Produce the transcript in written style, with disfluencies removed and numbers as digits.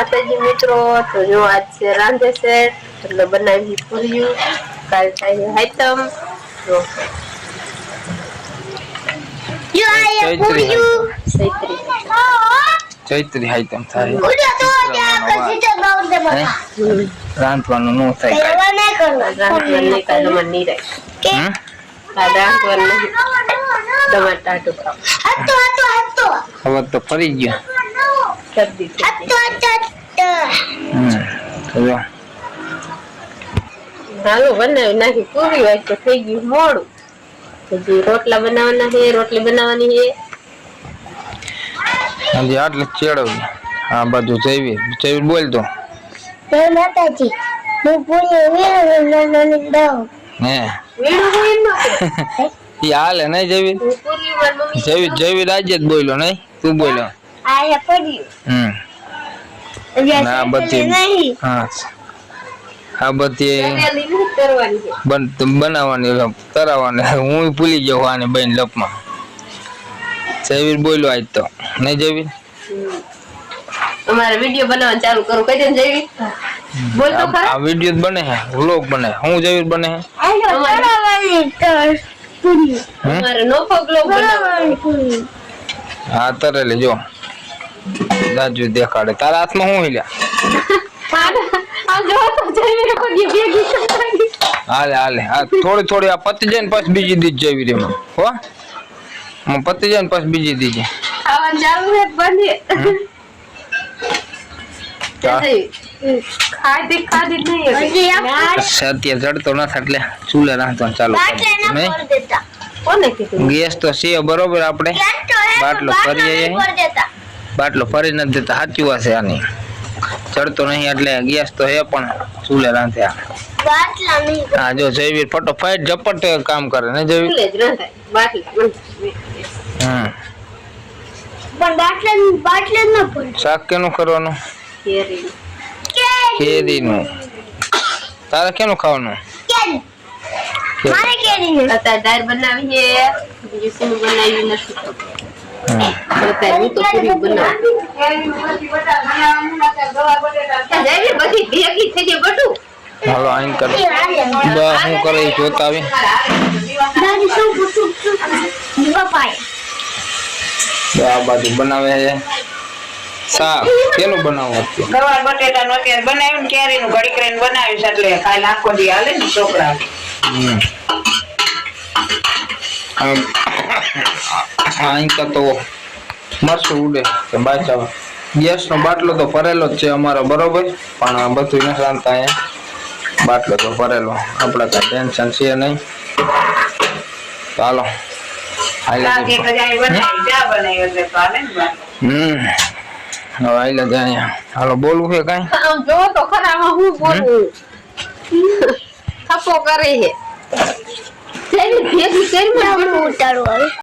માતાજી મિત્રો, તો જો આજ છે રાંધે છે એટલે બનાવી પૂર્યું, કાલ થાય હાઈતમ તો ચૈત્રી હાઈતમ થાય રાંધવાનું નો થાય હવે તો ફરી ગયો હાલો બનાવી નાખી પૂરી વાત તો થઈ ગયું મોડું. હજી રોટલા બનાવવાના છે, રોટલી બનાવવાની છે હજી આટલે ચેડવી આ બધું જૈવી બોલ તો માતાજી હું પૂરી વીણું દઉં હે વીણું ઈ હાલે નહીં જૈવી રાજ્ય જ બોલ્યો નહીં તું બોલ્યો આ પડ્યું ના બધી હા આ બધી બનાવવાની તરાવવાની હું ભૂલી જાઉં આને બેન લપમાં જયવીર બોલ્યો આજ તો નહીં જયવીર અમારે વિડિયો બનાવવાનું ચાલુ કરું કઈ દે જયવીર બોલ તો ખરા આ વિડિયો બને છે વ્લોગ બને હું જયવીર બને છે અમારે નોફો વ્લોગ બનાવવાનો હા તરે લેજો દાજુ દેખાડે તારા હાથમાં હું હિલ્યા હાલે આ થોડી આ પતી જાય ને પછી બીજી દીજ જયવીર એમાં હો પતી જાય ને પછી બીજી દીજે અત્યારે જડતો નથી એટલે ચૂલે રાખવાનું ચાલુ ગેસ તો છે બરોબર આપણે બાટલો ફરી નથી દેતા સાચી વાત છે આની ચડતો નહીં એટલે ગેસ તો હે પણ ચૂલે રાંધ્યા હા જો જયવીર ફટોફટ ઝપટ કામ કરે ને જયવીર શાક કેનું કરવાનું કેરીનું તારે કેનું ખાવાનું દાળ બનાવી છે બીજું શું બનાવ્યું નથી હાલો આઈન કર હું કરે જોતા આવી આ બાજુ બનાવે છે શાક કેનું બનાવવું ગવાર બટેટાનું અત્યારે બનાવ્યું ને કેરીનું ઘડી કરીને બનાવ્યું છે એટલે કાલે આખો દી હાલે ને છોકરા આઈન તો મરસું ઉડે કે બાચા ગેસ નો બાટલો તો ભરેલો જ છે અમારો બરોબર પણ બધું નથી રાંધતા અહીંયા બાટલો તો ભરેલો આપણે કઈ ટેન્શન છે નહીં ચાલો હવે આઈ લે જાય હાલો બોલવું છે કઈ જો તો ખરા હું બોલું થપ્પો કરે છે